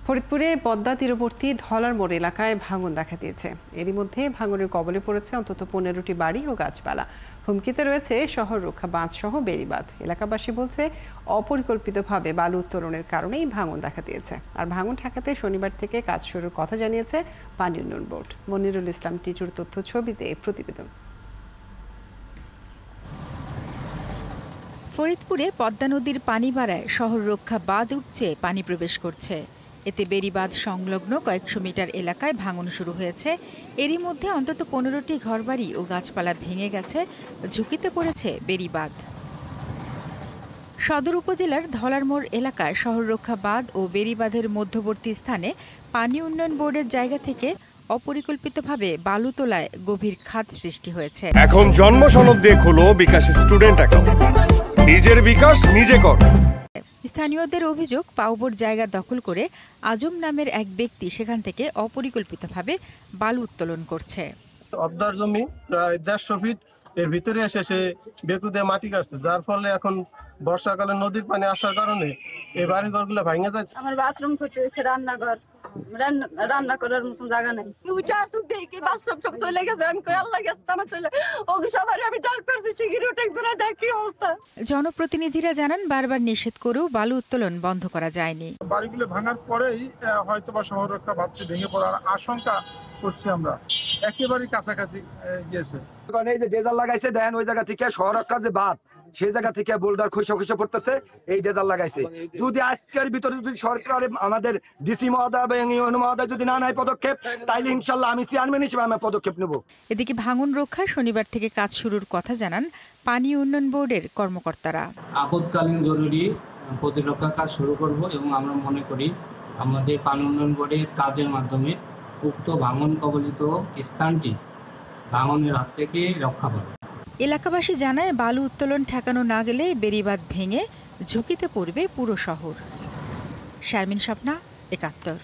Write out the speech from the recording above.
ফরিদপুরে পদ্মা তীরবর্তী ধলার মোড় এলাকায় ভাঙন দেখা দিয়েছে। এরই মধ্যে ভাঙনের কবলে পড়েছে অন্তত 15টি বাড়ি ও গাছপালা। হুমকিতে রয়েছে শহর রক্ষা বাঁধ সহ বেড়িবাঁধ। এলাকাবাসী বলছে অপরিকল্পিতভাবে বালু উত্তোলনের কারণেই ভাঙন দেখা দিয়েছে। আর ভাঙন ঠেকাতে শনিবার থেকে কাজ শুরুর কথা জানিয়েছে পানি উন্নয়ন বোর্ড। মনিরুল ইসলাম টিচুর তথ্য ছবিতে প্রতিবেদন। ফরিদপুরে পদ্মা নদীর পানি বাড়ায় শহর রক্ষা বাঁধ উপচে পানি প্রবেশ করছে। এতে বেড়িবাঁধ সংলগ্ন কয়েকশো মিটার এলাকায় ভাঙন শুরু হয়েছে। এরই মধ্যে অন্তত 15টি ঘরবাড়ি ও গাছপালা ভেঙে গেছে। ঝুঁকিতে পড়েছে বেড়িবাঁধ। সদর উপজেলার ধলার মোড় এলাকায় শহর রক্ষা বাঁধ ও বেড়িবাঁধের মধ্যবর্তী স্থানে পানি উন্নয়ন বোর্ডের জায়গা থেকে অপরিকল্পিতভাবে বালু তোলায় গভীর খাদ সৃষ্টি হয়েছে। এখন জন্ম সনদ দিয়ে খোলো বিকাশ স্টুডেন্ট অ্যাকাউন্ট। নিজের বিকাশ নিজে কর। স্থানীয়দের অভিযোগ, পাউবোর জায়গা দখল করে আজম নামের এক ব্যক্তি সেখান থেকে অপরিকল্পিতভাবে বালু উত্তোলন করছে। অবদার জমি প্রায় 150 ফিট এর ভিতরে এসে সে বেতু দিয়ে মাটি কাটছে, যার ফলে এখন বর্ষাকালে নদীর পানি আসার কারণে এই বাড়িঘরগুলো ভেঙে যাচ্ছে। আমার বাথরুম করতে হচ্ছে, রান্নাঘর, রান্না করার মতো জায়গা নেই। দেখি বাথরুম সব চলে গেছে। আমি কই আল্লাহ গেছে আমার চলে ওকে সবারই আমি ডাক করছি, শিগগিরই উঠে ধরে দেখি অবস্থা। জনপ্রতিনিধিরা জানান বারবার নিষেধ করেও বালু উত্তোলন বন্ধ করা যায়নি। বাড়িগুলো ভাঙার পরেই হয়তোবা শহর রক্ষা বাঁধটি ভেঙে পড়ার আশঙ্কা করছি আমরা। একেবারেই কাছাকাছি গিয়েছে। এই যে ডেজার লাগাইছে দেখেন, ওই জায়গা থেকে শহর রক্ষা যে বাঁধ সেই জায়গা থেকে বোল্ডার খসে পড়তেছে, এই ডেজার লাগাইছে। যদি আজকের ভিতরে যদি সরকার আমাদের ডিসি মহোদয় এবং ইউএনও মহোদয় যদি না নেয় পদক্ষেপ, তাইলে ইনশাল্লাহ আমি চেয়ারম্যান হিসেবে আমি পদক্ষেপ নেব। এদিকে ভাঙন রক্ষায় শনিবার থেকে কাজ শুরুর কথা জানান পানি উন্নয়ন বোর্ডের কর্মকর্তারা। আপদকালীন জরুরি প্রতিরক্ষা কাজ শুরু করব এবং আমরা মনে করি আমাদের পানি উন্নয়ন বোর্ডের কাজের মাধ্যমে উক্ত ভাঙন কবলিত স্থানটি ভাঙনের হাত থেকে রক্ষা পাবে। এলাকাবাসী জানায় বালু উত্তোলন ঠেকানো না গেলে বেড়িবাঁধ ভেঙে ঝুঁকিতে পড়বে পুরো শহর। শারমিন স্বপ্না, ৭১।